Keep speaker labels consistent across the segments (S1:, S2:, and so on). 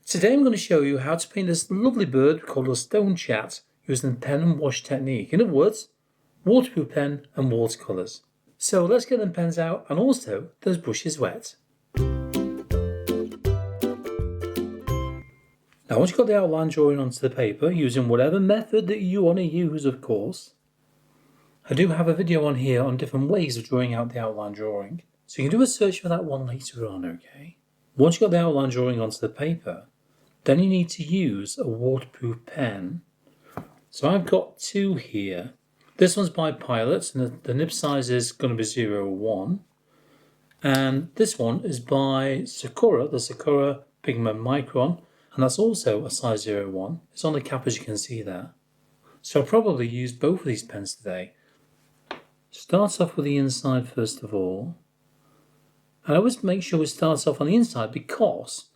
S1: Today I'm going to show you how to paint this lovely bird called a Stonechat using the pen and wash technique. In other words, waterproof pen and watercolours. So let's get them pens out and also those brushes wet. Now once you've got the outline drawing onto the paper, using whatever method that you want to use of course, I do have a video on here on different ways of drawing out the outline drawing. So you can do a search for that one later on, okay? Once you've got the outline drawing onto the paper, then you need to use a waterproof pen. So I've got two here. This one's by Pilot, and the nib size is going to be 0.1. And this one is by Sakura, the Sakura Pigment Micron, and that's also a size 0.1. It's on the cap as you can see there. So I'll probably use both of these pens today. Start off with the inside first of all. And I always make sure we start off on the inside because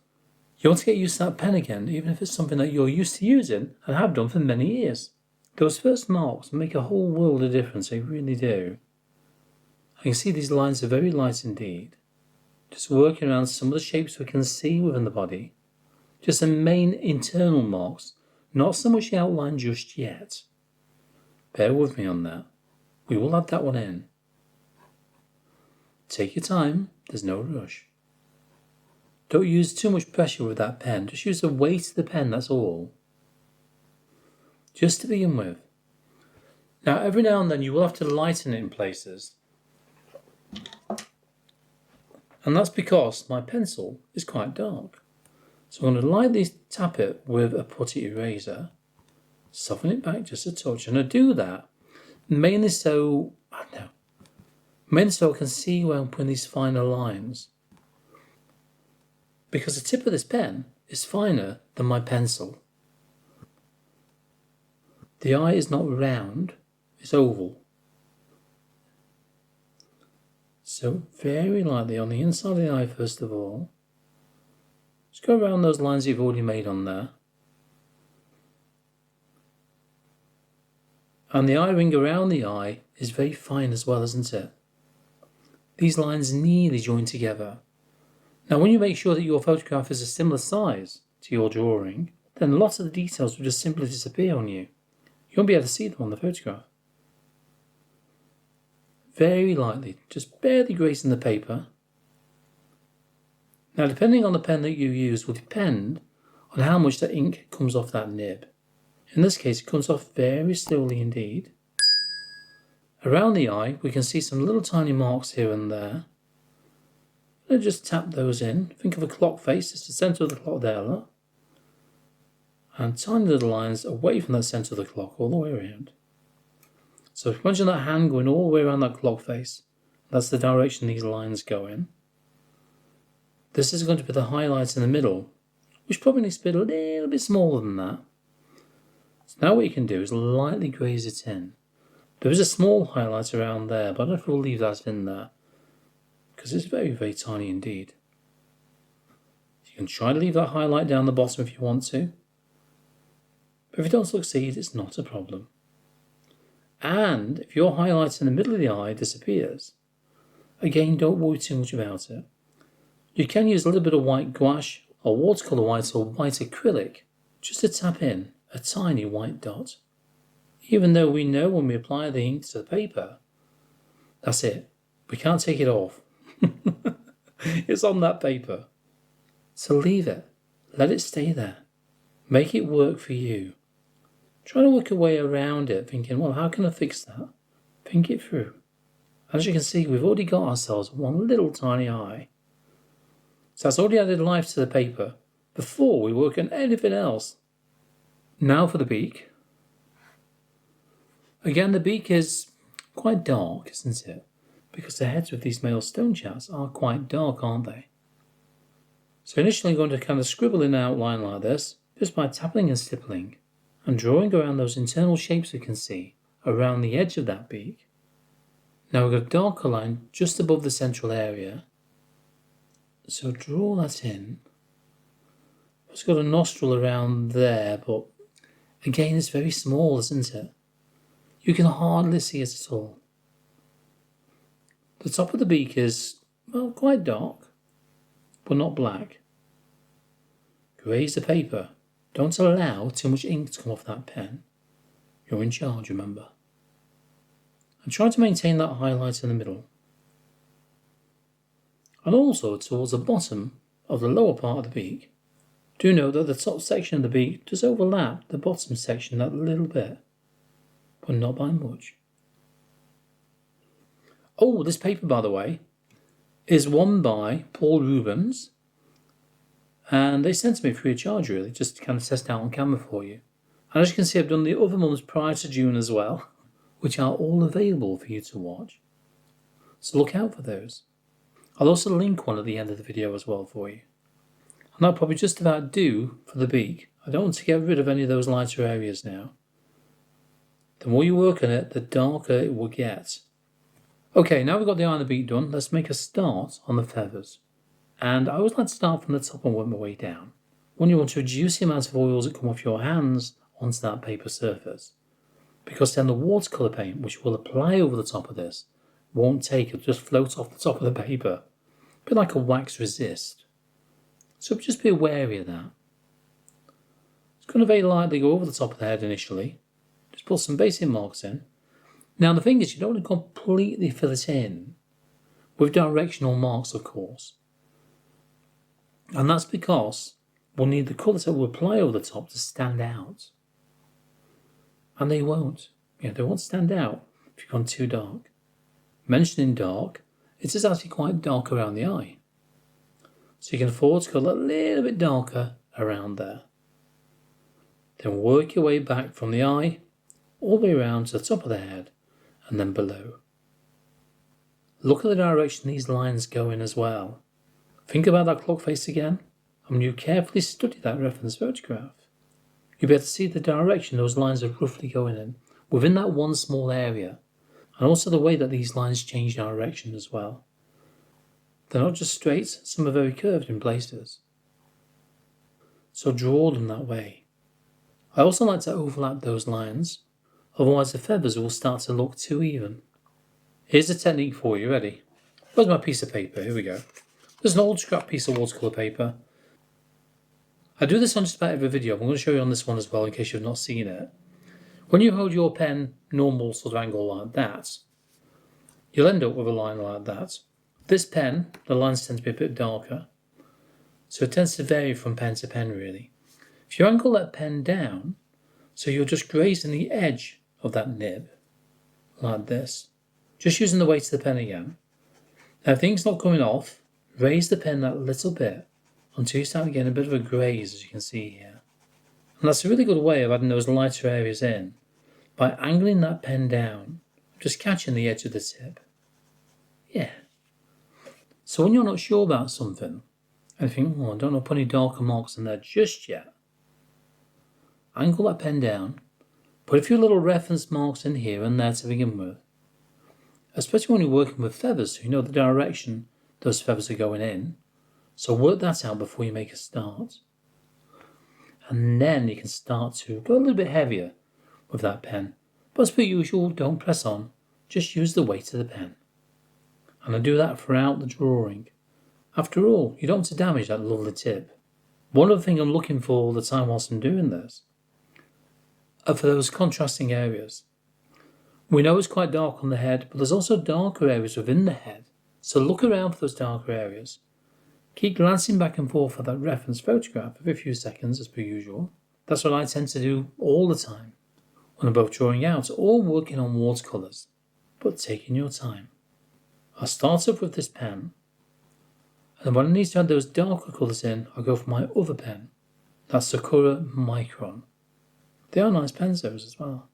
S1: you want to get used to that pen again, even if it's something that you're used to using and have done for many years. Those first marks make a whole world of difference, they really do. I can see these lines are very light indeed. Just working around some of the shapes we can see within the body. Just the main internal marks, not so much the outline just yet. Bear with me on that. We will add that one in. Take your time, there's no rush. Don't use too much pressure with that pen, just use the weight of the pen, that's all. Just to begin with. Now every now and then you will have to lighten it in places. And that's because my pencil is quite dark. So I'm going to lightly tap it with a putty eraser, soften it back just a touch, and I do that mainly so I can see where I'm putting these finer lines. Because the tip of this pen is finer than my pencil. The eye is not round, it's oval. So very lightly on the inside of the eye first of all. Just go around those lines you've already made on there. And the eye ring around the eye is very fine as well, isn't it? These lines nearly join together. Now when you make sure that your photograph is a similar size to your drawing, then lots of the details will just simply disappear on you. You won't be able to see them on the photograph. Very lightly, just barely grazing the paper. Now depending on the pen that you use will depend on how much the ink comes off that nib. In this case it comes off very slowly indeed. Around the eye we can see some little tiny marks here and there. And just tap those in. Think of a clock face, it's the centre of the clock there, look. And tiny little lines away from that centre of the clock all the way around. So imagine that hand going all the way around that clock face. That's the direction these lines go in. This is going to be the highlight in the middle, which probably needs to be a little bit smaller than that. So now what you can do is lightly graze it in. There is a small highlight around there, but I don't know if we'll leave that in there, because it's very, very tiny indeed. You can try to leave that highlight down the bottom if you want to, but if you don't succeed, it's not a problem. And if your highlight in the middle of the eye disappears, again, don't worry too much about it. You can use a little bit of white gouache or watercolour white or white acrylic just to tap in a tiny white dot. Even though we know when we apply the ink to the paper, that's it. We can't take it off. It's on that paper. So leave it. Let it stay there. Make it work for you. Try to work your way around it, thinking, well, how can I fix that? Think it through. As you can see, we've already got ourselves one little tiny eye. So that's already added life to the paper before we work on anything else. Now for the beak. Again, the beak is quite dark, isn't it? Because the heads of these male Stonechats are quite dark, aren't they? So initially I'm going to kind of scribble in an outline like this, just by tapping and stippling, and drawing around those internal shapes we can see around the edge of that beak. Now we've got a darker line just above the central area. So draw that in. It's got a nostril around there, but again it's very small, isn't it? You can hardly see it at all. The top of the beak is, well, quite dark, but not black. Graze the paper. Don't allow too much ink to come off that pen. You're in charge, remember. And try to maintain that highlight in the middle. And also towards the bottom of the lower part of the beak. Do note that the top section of the beak does overlap the bottom section that little bit, but not by much. Oh, this paper, by the way, is one by Paul Rubens, and they sent to me free of charge, really, just to kind of test out on camera for you. And as you can see, I've done the other ones prior to June as well, which are all available for you to watch. So look out for those. I'll also link one at the end of the video as well for you. And that'll probably just about do for the beak. I don't want to get rid of any of those lighter areas now. The more you work on it, the darker it will get. Okay, now we've got the eye and the beak done, let's make a start on the feathers. And I always like to start from the top and work my way down. When you want to reduce the amount of oils that come off your hands onto that paper surface. Because then the watercolour paint, which will apply over the top of this, won't take, it'll just float off the top of the paper. A bit like a wax resist. So just be wary of that. It's going to very lightly go over the top of the head initially. Just put some basic marks in. Now the thing is, you don't want to completely fill it in with directional marks, of course. And that's because we'll need the colours that will apply over the top to stand out. And they won't. They won't stand out if you've gone too dark. Mentioning dark, it is actually quite dark around the eye. So you can afford to go a little bit darker around there. Then work your way back from the eye, all the way around to the top of the head, and then below. Look at the direction these lines go in as well. Think about that clock face again, and when you carefully study that reference photograph, you'll be able to see the direction those lines are roughly going in, within that one small area, and also the way that these lines change direction as well. They're not just straight, some are very curved in places. So draw them that way. I also like to overlap those lines, otherwise the feathers will start to look too even. Here's a technique for you, ready? Where's my piece of paper? Here we go. There's an old scrap piece of watercolour paper. I do this on just about every video. I'm going to show you on this one as well in case you've not seen it. When you hold your pen normal sort of angle like that, you'll end up with a line like that. This pen, the lines tend to be a bit darker, so it tends to vary from pen to pen really. If you angle that pen down, so you're just grazing the edge of that nib, like this, just using the weight of the pen again. Now if things not coming off, raise the pen that little bit until you start getting a bit of a graze, as you can see here. And that's a really good way of adding those lighter areas in, by angling that pen down, just catching the edge of the tip. Yeah. So when you're not sure about something, and you think, I don't know, put any darker marks in there just yet, angle that pen down, put a few little reference marks in here and there to begin with. Especially when you're working with feathers, so you know the direction those feathers are going in. So work that out before you make a start. And then you can start to go a little bit heavier with that pen. But as per usual, don't press on, just use the weight of the pen. And I do that throughout the drawing. After all, you don't want to damage that lovely tip. One other thing I'm looking for all the time whilst I'm doing this are for those contrasting areas. We know it's quite dark on the head, but there's also darker areas within the head. So look around for those darker areas. Keep glancing back and forth at that reference photograph every few seconds as per usual. That's what I tend to do all the time when I'm both drawing out or working on watercolours, but taking your time. I'll start off with this pen, and when I need to add those darker colours in, I'll go for my other pen. That's Sakura Micron. They are nice pens those as well.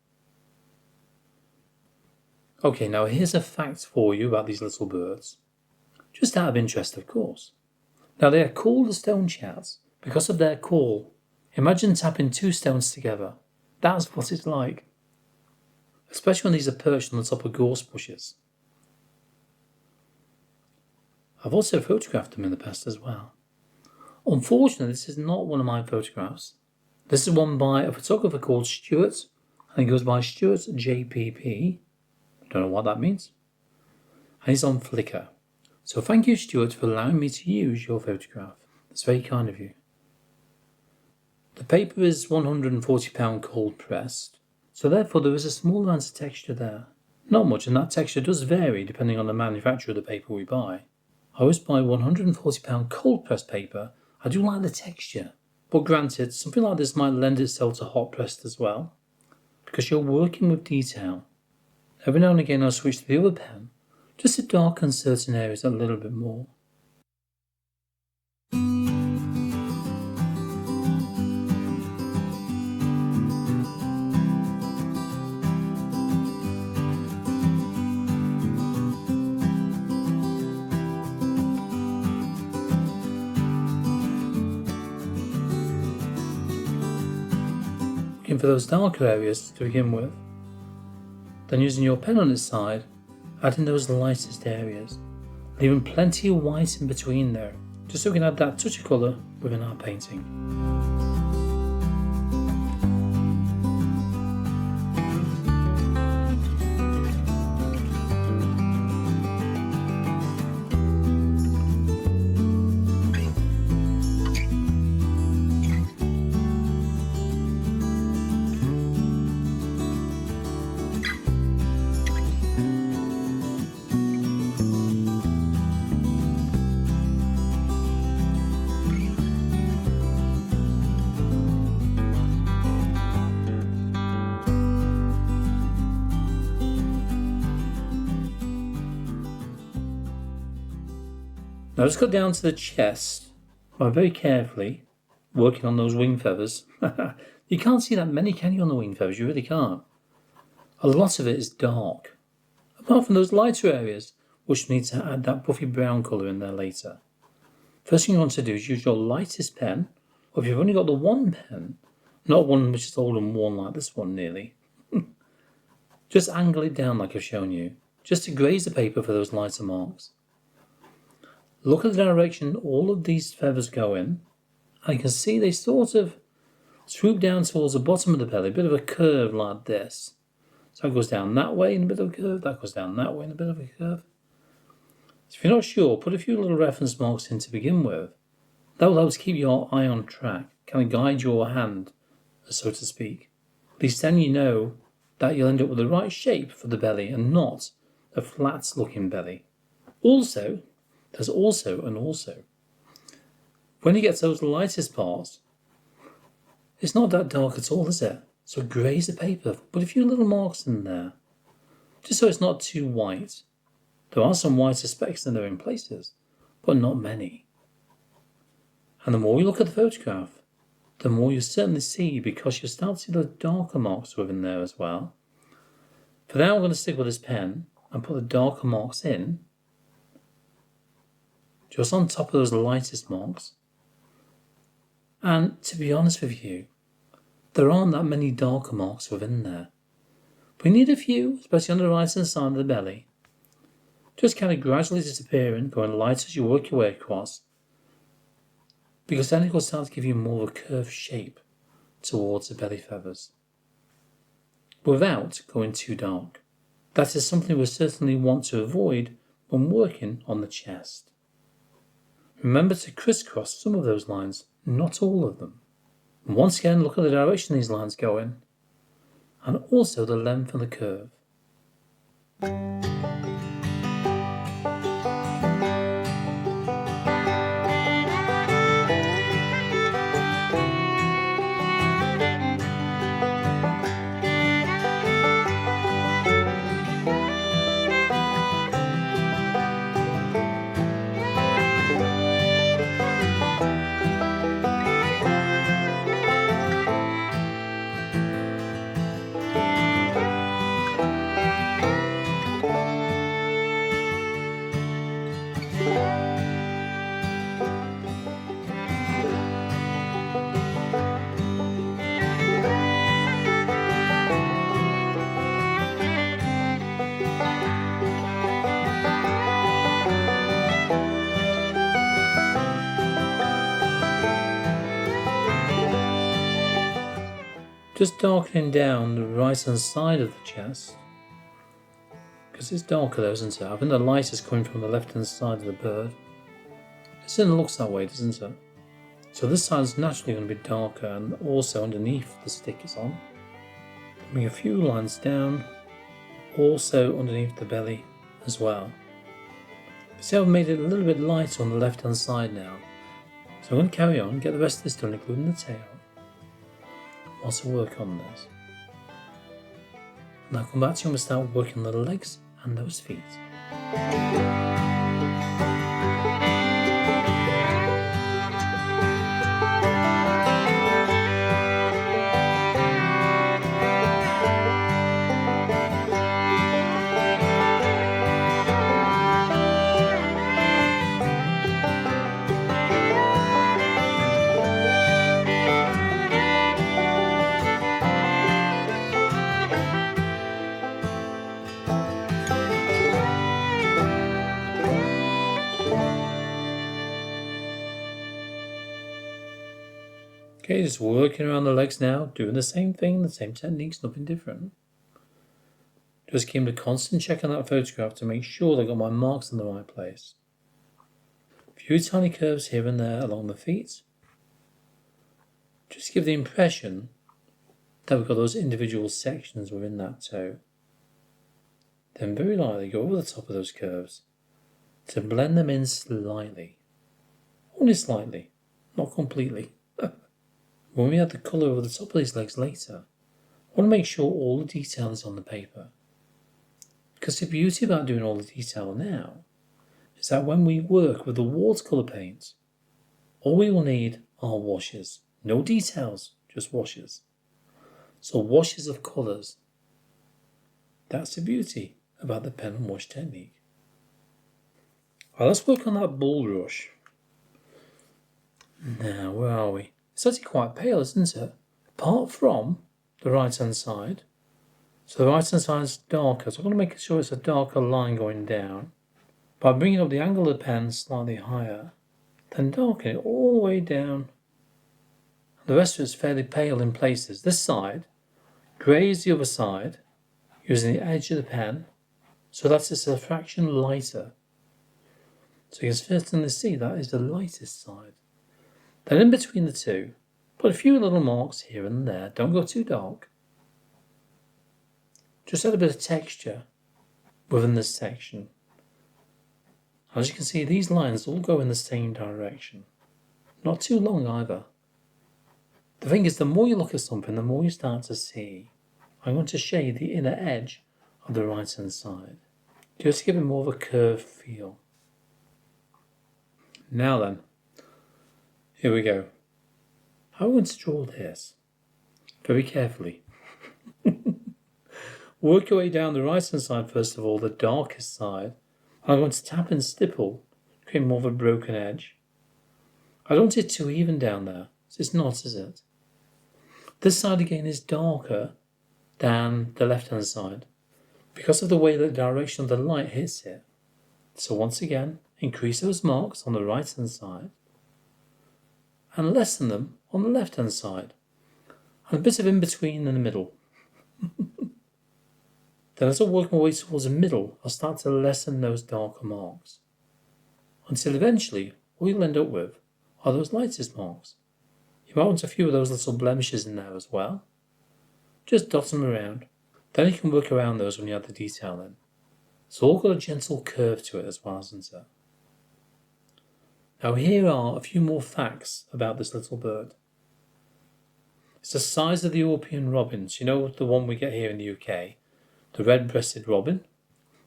S1: Okay, now here's a fact for you about these little birds. Just out of interest, of course. Now they are called the Stonechats because of their call. Imagine tapping two stones together. That's what it's like. Especially when these are perched on the top of gorse bushes. I've also photographed them in the past as well. Unfortunately, this is not one of my photographs. This is one by a photographer called Stuart, and he goes by Stuart JPP. Don't know what that means. And he's on Flickr. So thank you, Stuart, for allowing me to use your photograph. That's very kind of you. paper is £140 cold pressed, so therefore there is a small amount of texture there. Not much, and that texture does vary depending on the manufacturer of the paper we buy. I always buy £140 cold pressed paper. I do like the texture, but granted, something like this might lend itself to hot pressed as well, because you're working with detail. Every now and again I'll switch to the other pen, just to darken certain areas a little bit more. Looking for those darker areas to begin with. Then using your pen on its side, adding those lightest areas, leaving plenty of white in between there, just so we can add that touch of colour within our painting. Now just got down to the chest by very carefully working on those wing feathers. You can't see that many, can you, on the wing feathers? You really can't. A lot of it is dark, apart from those lighter areas, which need to add that buffy brown colour in there later. First thing you want to do is use your lightest pen, or if you've only got the one pen, not one which is old and worn like this one nearly, just angle it down like I've shown you, just to graze the paper for those lighter marks. Look at the direction all of these feathers go in, and you can see they sort of swoop down towards the bottom of the belly, a bit of a curve like this. So it goes down that way in a bit of a curve, that goes down that way in a bit of a curve. So if you're not sure, put a few little reference marks in to begin with. That will help to keep your eye on track, kind of guide your hand, so to speak. At least then you know that you'll end up with the right shape for the belly and not a flat looking belly. Also, there's also an also. When you get to those lightest parts, it's not that dark at all, is it? So graze the paper, put a few little marks in there, just so it's not too white. There are some whiter specks in there in places, but not many. And the more you look at the photograph, the more you certainly see, because you'll start to see the darker marks within there as well. For now I'm going to stick with this pen and put the darker marks in, just on top of those lightest marks. And to be honest with you, there aren't that many darker marks within there. We need a few, especially on the right hand side of the belly. Just kind of gradually disappearing, going light as you work your way across, because then it will start to give you more of a curved shape towards the belly feathers, without going too dark. That is something we certainly want to avoid when working on the chest. Remember to crisscross some of those lines, not all of them. And once again, look at the direction these lines go in, and also the length of the curve. Just darkening down the right hand side of the chest, because it's darker there, isn't it? I think the light is coming from the left hand side of the bird. It certainly looks that way, doesn't it? So this side is naturally going to be darker, and also underneath the stick is on. Bring a few lines down, also underneath the belly as well. See, I've made it a little bit lighter on the left hand side now. So I'm going to carry on, get the rest of this done, including the tail, whilst I work on this. And I'll come back to you and we'll start working on the legs and those feet. Okay, just working around the legs now, doing the same thing, the same techniques, nothing different. Just keep a constant check on that photograph to make sure I got my marks in the right place. A few tiny curves here and there along the feet. Just give the impression that we've got those individual sections within that toe. Then very lightly go over the top of those curves to blend them in slightly. Only slightly, not completely. When we add the colour over the top of these legs later, I want to make sure all the detail is on the paper. Because the beauty about doing all the detail now is that when we work with the watercolour paint, all we will need are washes. No details, just washes. So washes of colours. That's the beauty about the pen and wash technique. Alright, let's work on that bulrush. Now, where are we? It's actually quite pale, isn't it? Apart from the right hand side. So the right hand side is darker, so I'm going to make sure it's a darker line going down by bringing up the angle of the pen slightly higher, then darken it all the way down. The rest of it is fairly pale in places. This side greys the other side using the edge of the pen, so that it's a fraction lighter. So you can certainly see that is the lightest side. Then in between the two, put a few little marks here and there. Don't go too dark. Just add a bit of texture within this section. As you can see, these lines all go in the same direction. Not too long either. The thing is, the more you look at something, the more you start to see. I'm going to shade the inner edge of the right hand side, just to give it more of a curved feel. Now then, here we go. How am I going to draw this? Very carefully. Work your way down the right hand side first of all, the darkest side. I'm going to tap and stipple, create more of a broken edge. I don't want it too even down there, so it's not, is it? This side again is darker than the left hand side because of the way the direction of the light hits it. So once again, increase those marks on the right hand side and lessen them on the left hand side, and a bit of in between in the middle. Then as I work my way towards the middle, I'll start to lessen those darker marks until eventually all you'll end up with are those lightest marks. You might want a few of those little blemishes in there as well. Just dot them around. Then you can work around those when you add the detail in. It's all got a gentle curve to it as well, isn't it? Now here are a few more facts about this little bird. It's the size of the European robins. You know, the one we get here in the UK, the red-breasted robin,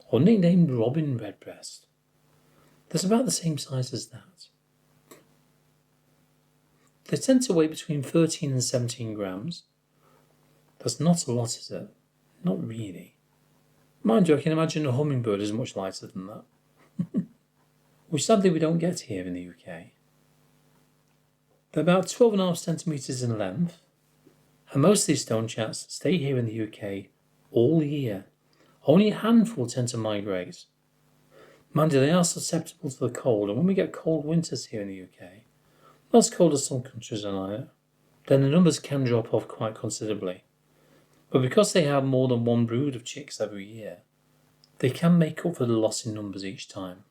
S1: or nicknamed robin redbreast. That's about the same size as that. They tend to weigh between 13 and 17 grams. That's not a lot, is it? Not really. Mind you, I can imagine a hummingbird is much lighter than that. Which sadly we don't get here in the UK. They're about 12.5 centimetres in length, and most of these stonechats stay here in the UK all year. Only a handful tend to migrate. Mind you, they are susceptible to the cold, and when we get cold winters here in the UK, not as cold as some countries are now, then the numbers can drop off quite considerably. But because they have more than one brood of chicks every year, they can make up for the loss in numbers each time.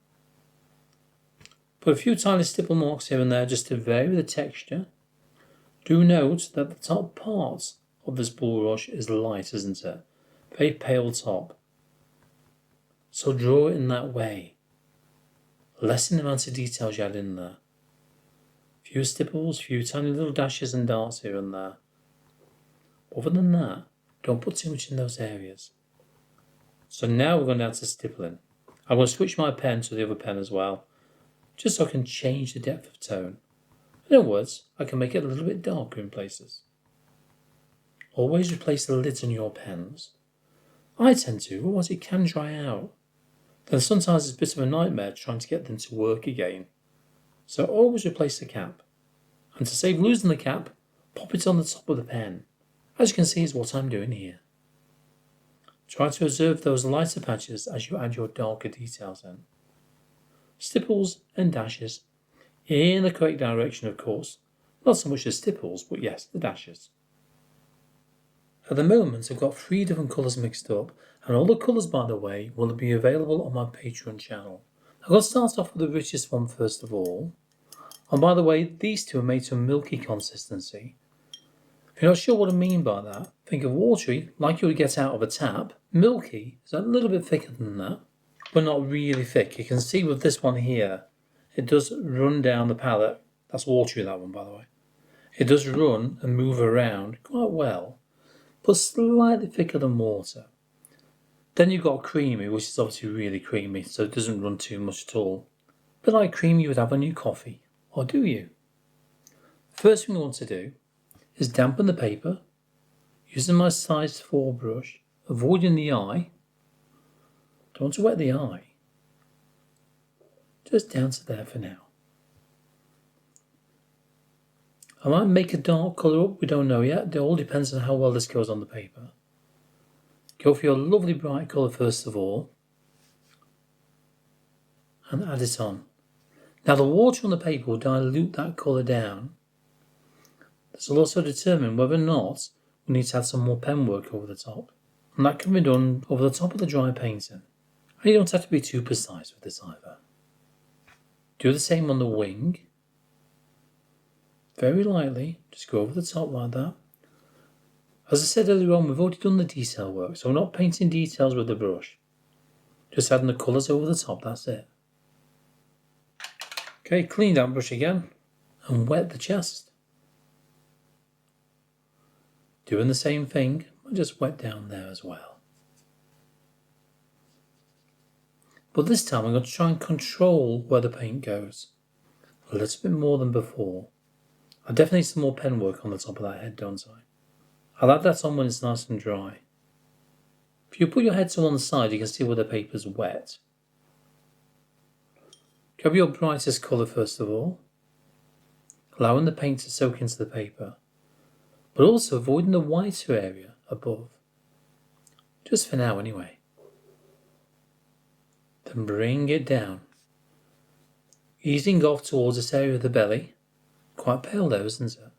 S1: Put a few tiny stipple marks here and there just to vary the texture. Do note that the top part of this bulrush is light, isn't it? Very pale top. So draw it in that way. Lessen the amount of details you add in there. Few stipples, few tiny little dashes and darts here and there. Other than that, don't put too much in those areas. So now we're going down to stippling. I'm going to switch my pen to the other pen as well, just so I can change the depth of tone. In other words, I can make it a little bit darker in places. Always replace the lids on your pens. I tend to, otherwise it can dry out. Then sometimes it's a bit of a nightmare trying to get them to work again. So always replace the cap. And to save losing the cap, pop it on the top of the pen. As you can see is what I'm doing here. Try to observe those lighter patches as you add your darker details in. Stipples and dashes, in the correct direction of course. Not so much the stipples, but yes, the dashes. At the moment I've got 3 different colours mixed up, and all the colours, by the way, will be available on my Patreon channel. I'm going to start off with the richest one first of all. And by the way, these two are made to a milky consistency. If you're not sure what I mean by that, think of watery, like you would get out of a tap. Milky is a little bit thicker than that, but not really thick. You can see with this one here, it does run down the palette. That's watery, that one, by the way. It does run and move around quite well, but slightly thicker than water. Then you've got creamy, which is obviously really creamy, so it doesn't run too much at all. A bit like cream you would have on your coffee, or do you? First thing we want to do is dampen the paper using my size 4 brush, avoiding the eye. Don't want to wet the eye. Just down to there for now. I might make a dark colour up, we don't know yet. It all depends on how well this goes on the paper. Go for your lovely bright colour first of all, and add it on. Now the water on the paper will dilute that colour down. This will also determine whether or not we need to add some more pen work over the top. And that can be done over the top of the dry painting. And you don't have to be too precise with this either. Do the same on the wing. Very lightly, just go over the top like that. As I said earlier on, we've already done the detail work, so we're not painting details with the brush. Just adding the colours over the top, that's it. Okay, clean that brush again and wet the chest. Doing the same thing, but just wet down there as well. But this time I'm going to try and control where the paint goes. A little bit more than before. I definitely need some more pen work on the top of that head, don't I? I'll add that on when it's nice and dry. If you put your head to one side, you can see where the paper's wet. Grab your brightest colour first of all, allowing the paint to soak into the paper, but also avoiding the whiter area above. Just for now anyway. Then bring it down, easing off towards this area of the belly. Quite pale there, isn't it?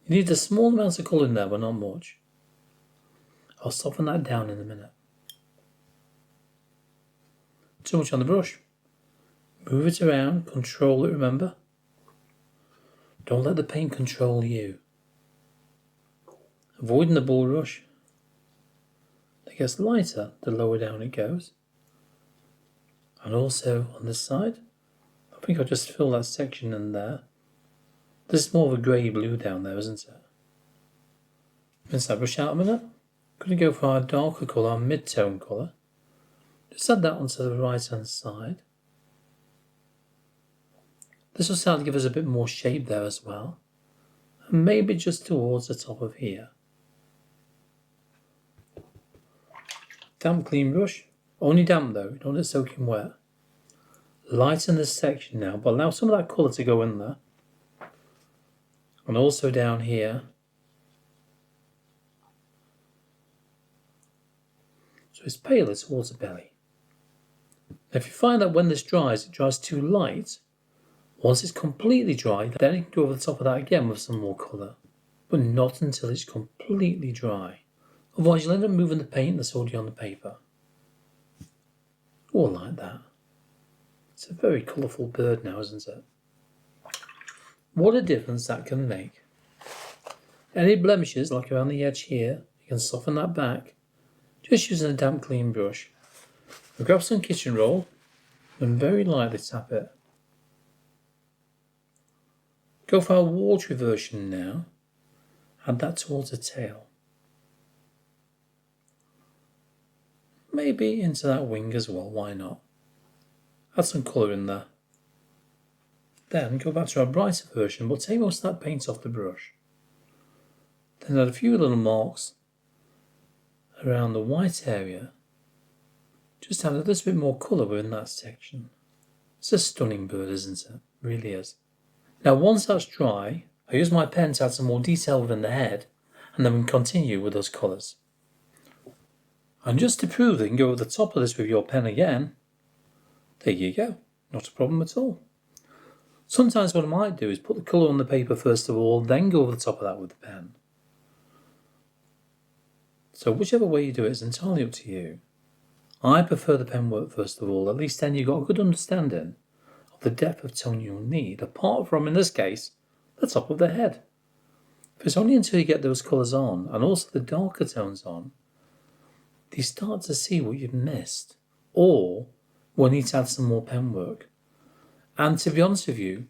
S1: You need a small amount of colour in there, but not much. I'll soften that down in a minute. Too much on the brush. Move it around, control it, remember? Don't let the paint control you. Avoiding the bulrush. It gets lighter the lower down it goes. And also on this side, I think I'll just fill that section in there. This is more of a grey blue down there, isn't it? Rinse that brush out a minute. I'm going to go for our darker colour, our mid-tone colour. Just add that onto the right hand side. This will start to give us a bit more shape there as well. And maybe just towards the top of here. Damp clean brush. Only damp though, don't let it soak in wet. Lighten this section now, but allow some of that colour to go in there. And also down here. So it's paler towards the belly. Now if you find that when this dries, it dries too light, once it's completely dry, then you can go over the top of that again with some more colour. But not until it's completely dry. Otherwise you'll end up moving the paint that's already on the paper. Or like that. It's a very colourful bird now, isn't it? What a difference that can make. Any blemishes, like around the edge here, you can soften that back just using a damp clean brush. We'll grab some kitchen roll and very lightly tap it. Go for our watery version now. Add that towards the tail. Maybe into that wing as well, why not? Add some colour in there. Then go back to our brighter version, but take most of that paint off the brush. Then add a few little marks around the white area. Just add a little bit more colour within that section. It's a stunning bird, isn't it? It really is. Now once that's dry, I use my pen to add some more detail within the head, and then we can continue with those colours. And just to prove that you can go over the top of this with your pen again, there you go, not a problem at all. Sometimes what I might do is put the colour on the paper first of all, then go over the top of that with the pen. So whichever way you do it is entirely up to you. I prefer the pen work first of all, at least then you've got a good understanding of the depth of tone you'll need, apart from, in this case, the top of the head. If it's only until you get those colours on, and also the darker tones on, that you start to see what you've missed, or will need to add some more pen work. And to be honest with you,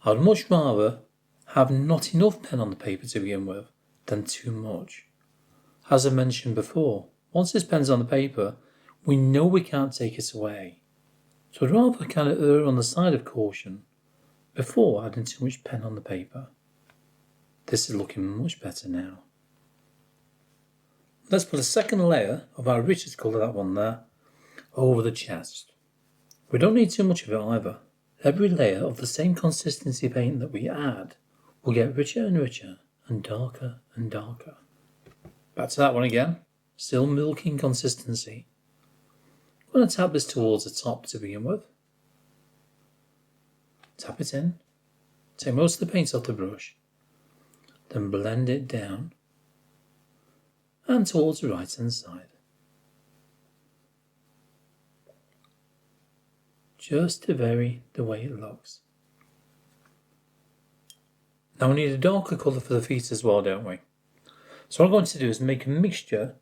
S1: I'd much rather have not enough pen on the paper to begin with than too much. As I mentioned before, once this pen's on the paper, we know we can't take it away. So I'd rather kind of err on the side of caution before adding too much pen on the paper. This is looking much better now. Let's put a second layer of our richest colour, that one there, over the chest. We don't need too much of it either. Every layer of the same consistency paint that we add will get richer and richer and darker and darker. Back to that one again, still milky in consistency. I'm going to tap this towards the top to begin with. Tap it in, take most of the paint off the brush, then blend it down and towards the right hand side. Just to vary the way it looks. Now we need a darker colour for the feet as well, don't we? So what I'm going to do is make a mixture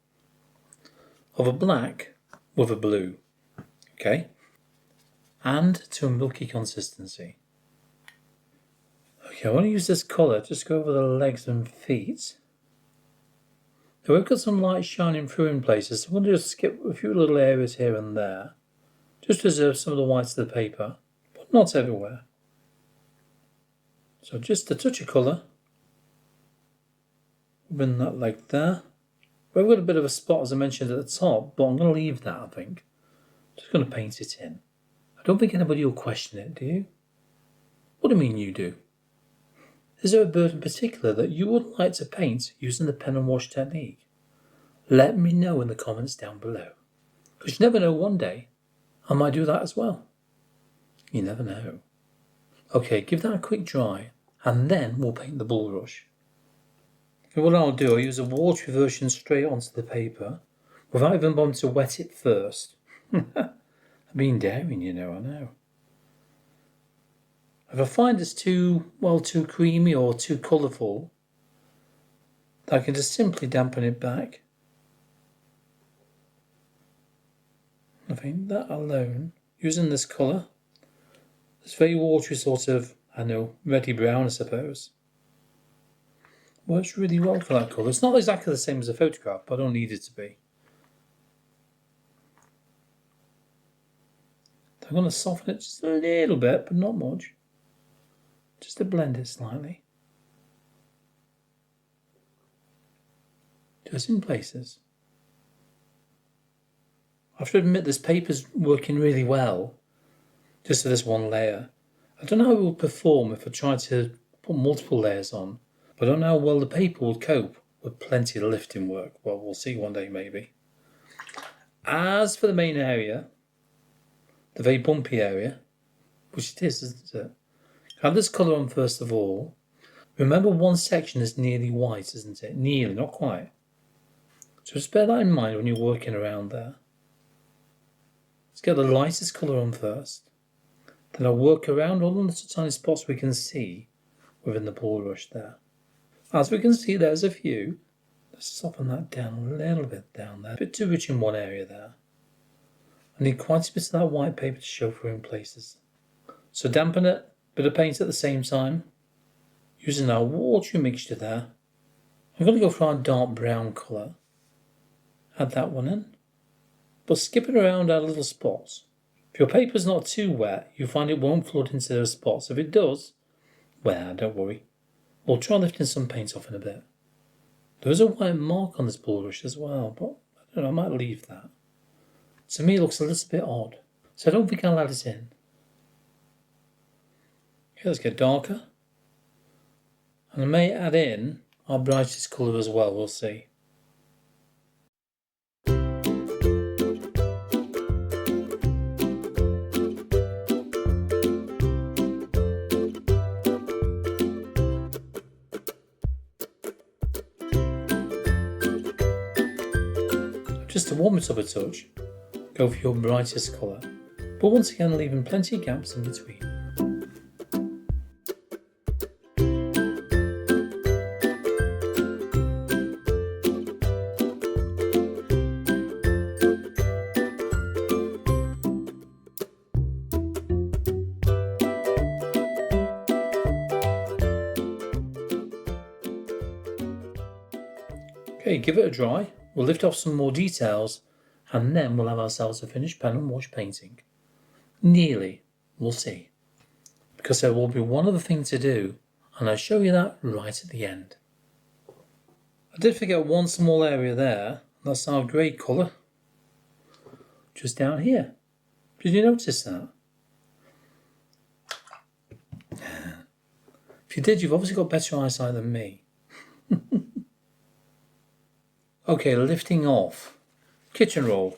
S1: of a black with a blue, okay? And to a milky consistency. Okay, I want to use this colour, just go over the legs and feet. Now we've got some light shining through in places, so I'm going to just skip a few little areas here and there. Just reserve some of the whites of the paper, but not everywhere. So just a touch of colour. Bring that leg there. We've got a bit of a spot, as I mentioned, at the top, but I'm going to leave that, I think. Just going to paint it in. I don't think anybody will question it, do you? What do you mean you do? Is there a bird in particular that you would like to paint using the pen and wash technique? Let me know in the comments down below. Because you never know, one day I might do that as well. You never know. Okay, give that a quick dry and then we'll paint the bulrush. Okay, what I'll do, I'll use a watery version straight onto the paper without even bothering to wet it first. I'm being daring, you know, I know. If I find it's too creamy or too colourful, I can just simply dampen it back. I think that alone, using this colour, this very watery sort of, I know, reddy brown I suppose, works really well for that colour. It's not exactly the same as a photograph, but I don't need it to be. I'm going to soften it just a little bit, but not much. Just to blend it slightly. Just in places. I have to admit this paper's working really well, just for this one layer. I don't know how it will perform if I try to put multiple layers on, but I don't know how well the paper will cope with plenty of lifting work. Well, we'll see one day maybe. As for the main area, the very bumpy area, which it is, isn't it? Have this colour on first of all. Remember, one section is nearly white, isn't it? Nearly, not quite. So just bear that in mind when you're working around there. Let's get the lightest colour on first. Then I'll work around all the little tiny spots we can see within the bulrush there. As we can see, there's a few. Let's soften that down a little bit down there. A bit too rich in one area there. I need quite a bit of that white paper to show through in places. So dampen it, bit of paint at the same time. Using our watery mixture there. I'm going to go for our dark brown colour. Add that one in. But skip it around our little spots. If your paper's not too wet, you'll find it won't flood into those spots. If it does, well, don't worry. We'll try lifting some paint off in a bit. There is a white mark on this bulrush as well, but I don't know, I might leave that. To me, it looks a little bit odd, so I don't think I'll add it in. Okay, let's get darker. And I may add in our brightest colour as well, we'll see. Just to warm it up a touch, go for your brightest colour, but once again leaving plenty of gaps in between. Okay, give it a dry. We'll lift off some more details and then we'll have ourselves a finished pen and wash painting. Nearly, we'll see. Because there will be one other thing to do and I'll show you that right at the end. I did forget one small area there, that's our grey colour. Just down here. Did you notice that? If you did, you've obviously got better eyesight than me. Okay, lifting off. Kitchen roll.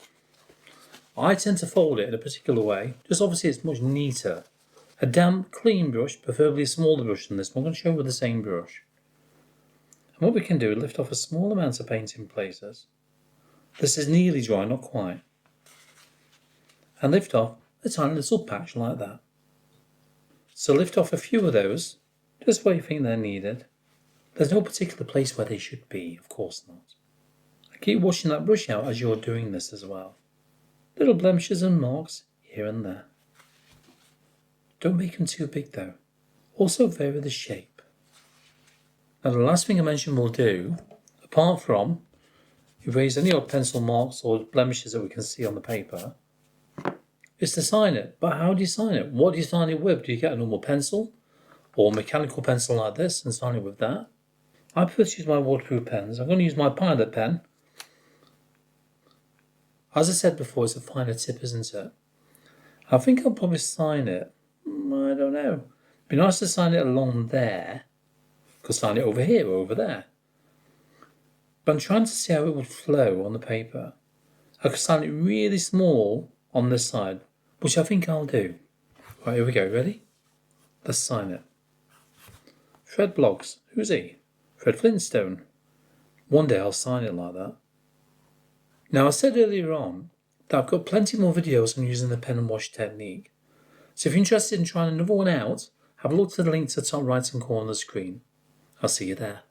S1: I tend to fold it in a particular way, just obviously it's much neater. A damp, clean brush, preferably a smaller brush than this one. I'm going to show you with the same brush. And what we can do is lift off a small amount of paint in places. This is nearly dry, not quite. And lift off a tiny little patch like that. So lift off a few of those, just where you think they're needed. There's no particular place where they should be, of course not. Keep washing that brush out as you're doing this as well. Little blemishes and marks here and there. Don't make them too big though. Also vary the shape. Now the last thing I mentioned we'll do, apart from erase any old pencil marks or blemishes that we can see on the paper, is to sign it. But how do you sign it? What do you sign it with? Do you get a normal pencil or a mechanical pencil like this and sign it with that? I prefer to use my waterproof pens. I'm going to use my Pilot pen. As I said before, it's a finer tip, isn't it? I think I'll probably sign it. I don't know. It'd be nice to sign it along there. Could sign it over here or over there. But I'm trying to see how it would flow on the paper. I could sign it really small on this side, which I think I'll do. Right, here we go. Ready? Let's sign it. Fred Bloggs. Who's he? Fred Flintstone. One day I'll sign it like that. Now I said earlier on that I've got plenty more videos on using the pen and wash technique. So if you're interested in trying another one out, have a look to the link to the top right hand corner of the screen. I'll see you there.